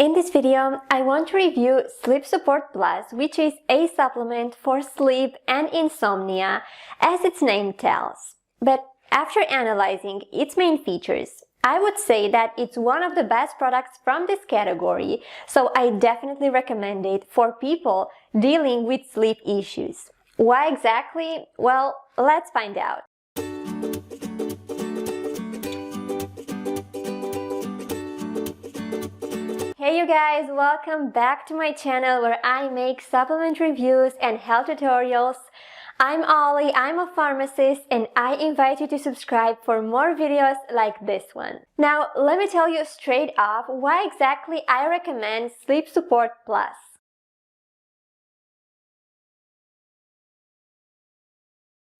In this video, I want to review Sleep Support Plus, which is a supplement for sleep and insomnia, as its name tells. But after analyzing its main features, I would say that it's one of the best products from this category, so I definitely recommend it for people dealing with sleep issues. Why exactly? Well, let's find out. Hey you guys, welcome back to my channel where I make supplement reviews and health tutorials. I'm Ollie, I'm a pharmacist, and I invite you to subscribe for more videos like this one. Now, let me tell you straight off why exactly I recommend Sleep Support Plus.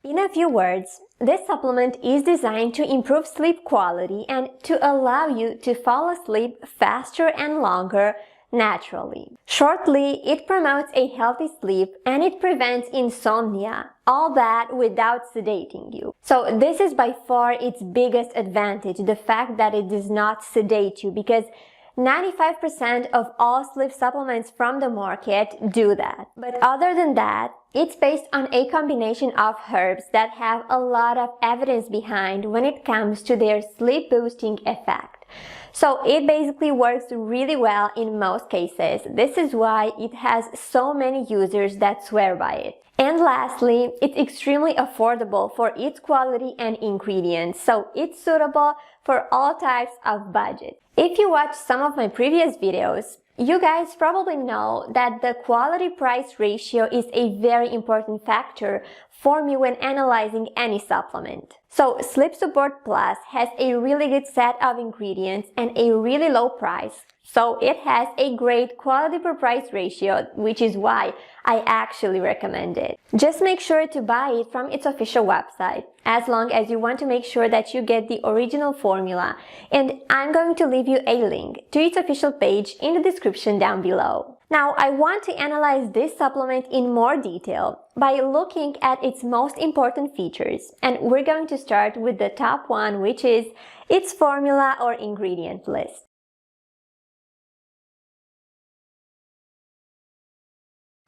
In a few words, this supplement is designed to improve sleep quality and to allow you to fall asleep faster and longer naturally. Shortly, it promotes a healthy sleep and it prevents insomnia, all that without sedating you. So this is by far its biggest advantage, the fact that it does not sedate you, because 95% of all sleep supplements from the market do that. But other than that, it's based on a combination of herbs that have a lot of evidence behind when it comes to their sleep boosting effect. So it basically works really well in most cases. This is why it has so many users that swear by it. And lastly, it's extremely affordable for its quality and ingredients, so it's suitable for all types of budget. If you watch some of my previous videos, you guys probably know that the quality-price ratio is a very important factor for me when analyzing any supplement. So Sleep Support Plus has a really good set of ingredients and a really low price. So it has a great quality per price ratio, which is why I actually recommend it. Just make sure to buy it from its official website, as long as you want to make sure that you get the original formula. And I'm going to leave you a link to its official page in the description down below. Now, I want to analyze this supplement in more detail by looking at its most important features. And we're going to start with the top one, which is its formula or ingredient list.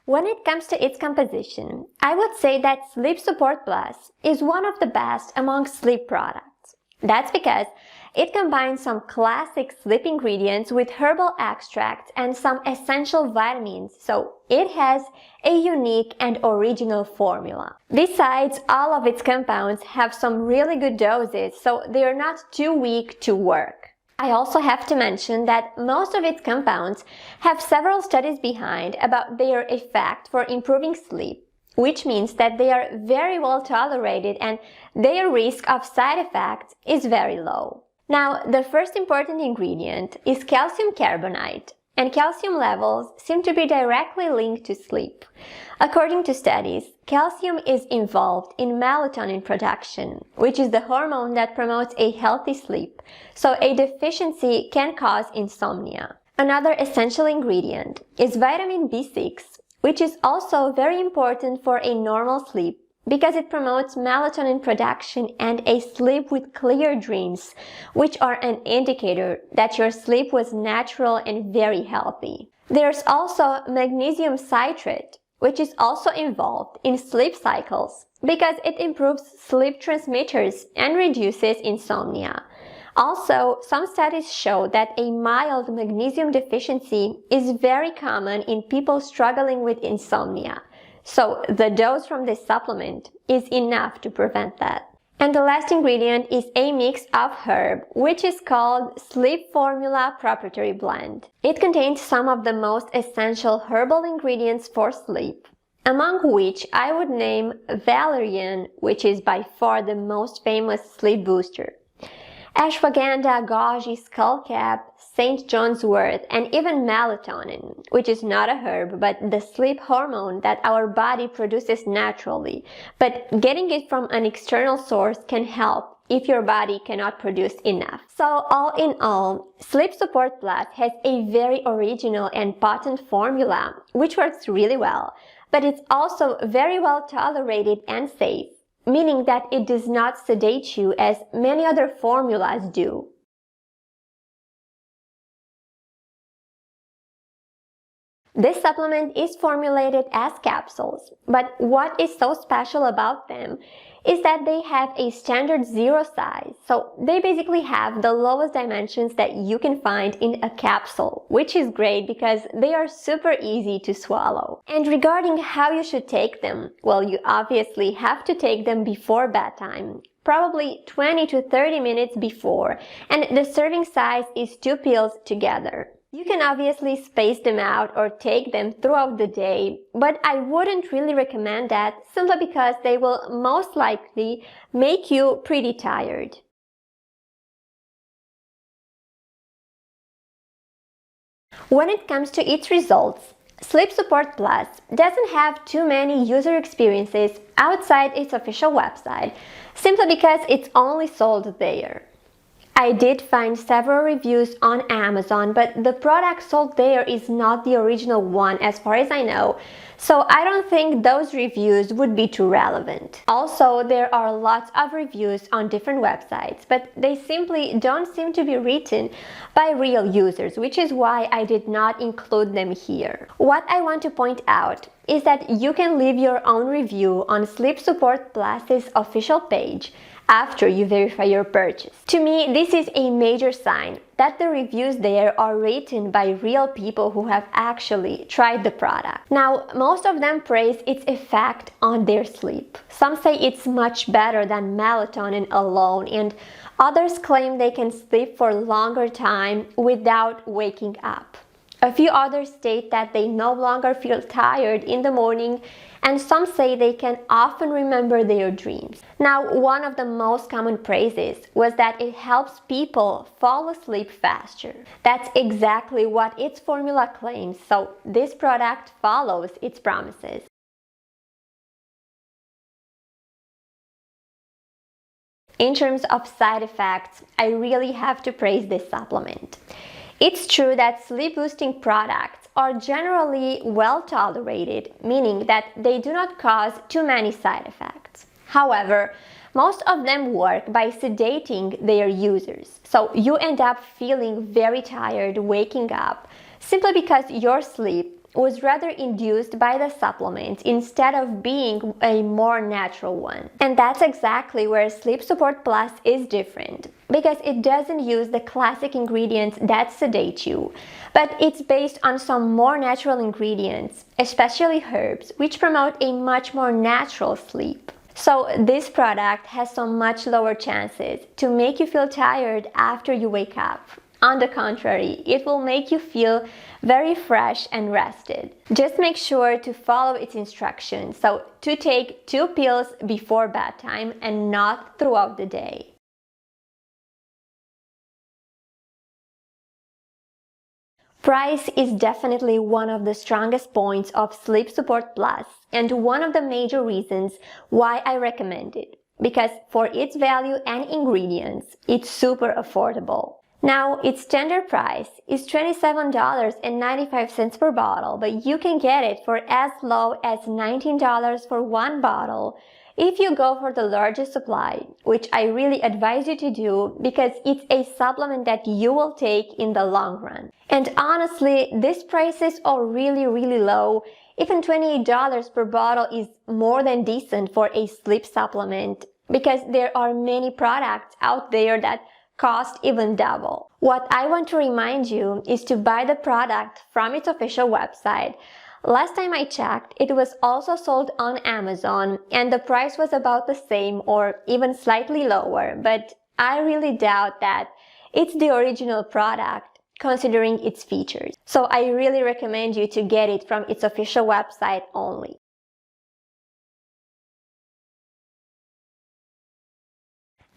When it comes to its composition, I would say that Sleep Support Plus is one of the best among sleep products. That's because it combines some classic sleep ingredients with herbal extracts and some essential vitamins, so it has a unique and original formula. Besides, all of its compounds have some really good doses, so they are not too weak to work. I also have to mention that most of its compounds have several studies behind about their effect for improving sleep, which means that they are very well tolerated and their risk of side effects is very low. Now, the first important ingredient is calcium carbonate, and calcium levels seem to be directly linked to sleep. According to studies, calcium is involved in melatonin production, which is the hormone that promotes a healthy sleep, so a deficiency can cause insomnia. Another essential ingredient is vitamin B6, which is also very important for a normal sleep because it promotes melatonin production and a sleep with clear dreams, which are an indicator that your sleep was natural and very healthy. There's also magnesium citrate, which is also involved in sleep cycles because it improves sleep transmitters and reduces insomnia. Also, some studies show that a mild magnesium deficiency is very common in people struggling with insomnia. So the dose from this supplement is enough to prevent that. And the last ingredient is a mix of herb, which is called Sleep Formula Proprietary Blend. It contains some of the most essential herbal ingredients for sleep, among which I would name valerian, which is by far the most famous sleep booster, ashwagandha, goji, skullcap, St. John's wort, and even melatonin, which is not a herb but the sleep hormone that our body produces naturally. But getting it from an external source can help if your body cannot produce enough. So all in all, Sleep Support Plus has a very original and potent formula, which works really well, but it's also very well tolerated and safe, meaning that it does not sedate you as many other formulas do. This supplement is formulated as capsules, but what is so special about them is that they have a standard 0 size, so they basically have the lowest dimensions that you can find in a capsule, which is great because they are super easy to swallow. And regarding how you should take them, well, you obviously have to take them before bedtime, probably 20 to 30 minutes before, and the serving size is 2 pills together. You can obviously space them out or take them throughout the day, but I wouldn't really recommend that simply because they will most likely make you pretty tired. When it comes to its results, Sleep Support Plus doesn't have too many user experiences outside its official website, simply because it's only sold there. I did find several reviews on Amazon, but the product sold there is not the original one as far as I know, so I don't think those reviews would be too relevant. Also, there are lots of reviews on different websites, but they simply don't seem to be written by real users, which is why I did not include them here. What I want to point out is that you can leave your own review on Sleep Support Plus's official page after you verify your purchase. To me, this is a major sign that the reviews there are written by real people who have actually tried the product. Now, most of them praise its effect on their sleep. Some say it's much better than melatonin alone, and others claim they can sleep for longer time without waking up. A few others state that they no longer feel tired in the morning, and some say they can often remember their dreams. Now, one of the most common praises was that it helps people fall asleep faster. That's exactly what its formula claims, so this product follows its promises. In terms of side effects, I really have to praise this supplement. It's true that sleep-boosting products are generally well tolerated, meaning that they do not cause too many side effects. However, most of them work by sedating their users, so you end up feeling very tired waking up simply because your sleep was rather induced by the supplement instead of being a more natural one. And that's exactly where Sleep Support Plus is different, because it doesn't use the classic ingredients that sedate you, but it's based on some more natural ingredients, especially herbs, which promote a much more natural sleep. So this product has some much lower chances to make you feel tired after you wake up. On the contrary, it will make you feel very fresh and rested. Just make sure to follow its instructions, so to take 2 pills before bedtime and not throughout the day. Price is definitely one of the strongest points of Sleep Support Plus and one of the major reasons why I recommend it, because for its value and ingredients, it's super affordable. Now, its standard price is $27.95 per bottle, but you can get it for as low as $19 for one bottle if you go for the largest supply, which I really advise you to do because it's a supplement that you will take in the long run. And honestly, these prices are really low. Even $28 per bottle is more than decent for a sleep supplement because there are many products out there that cost even double. What I want to remind you is to buy the product from its official website. Last time I checked, it was also sold on Amazon and the price was about the same or even slightly lower, but I really doubt that it's the original product considering its features. So I really recommend you to get it from its official website only.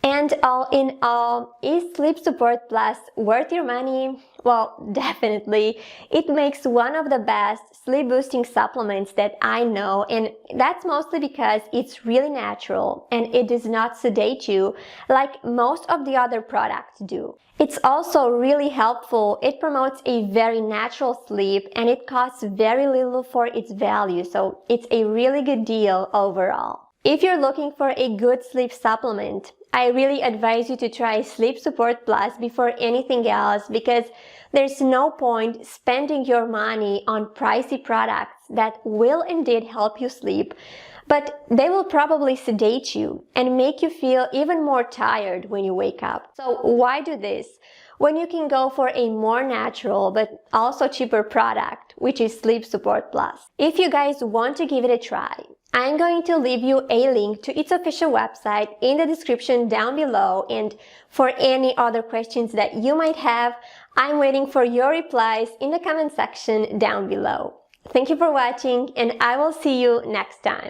And all in all, is Sleep Support Plus worth your money? Well, definitely. It makes one of the best sleep boosting supplements that I know, and that's mostly because it's really natural and it does not sedate you like most of the other products do. It's also really helpful. It promotes a very natural sleep and it costs very little for its value, so it's a really good deal overall. If you're looking for a good sleep supplement, I really advise you to try Sleep Support Plus before anything else, because there's no point spending your money on pricey products that will indeed help you sleep, but they will probably sedate you and make you feel even more tired when you wake up. So why do this when you can go for a more natural but also cheaper product, which is Sleep Support Plus? If you guys want to give it a try, I'm going to leave you a link to its official website in the description down below, and for any other questions that you might have, I'm waiting for your replies in the comment section down below. Thank you for watching, and I will see you next time.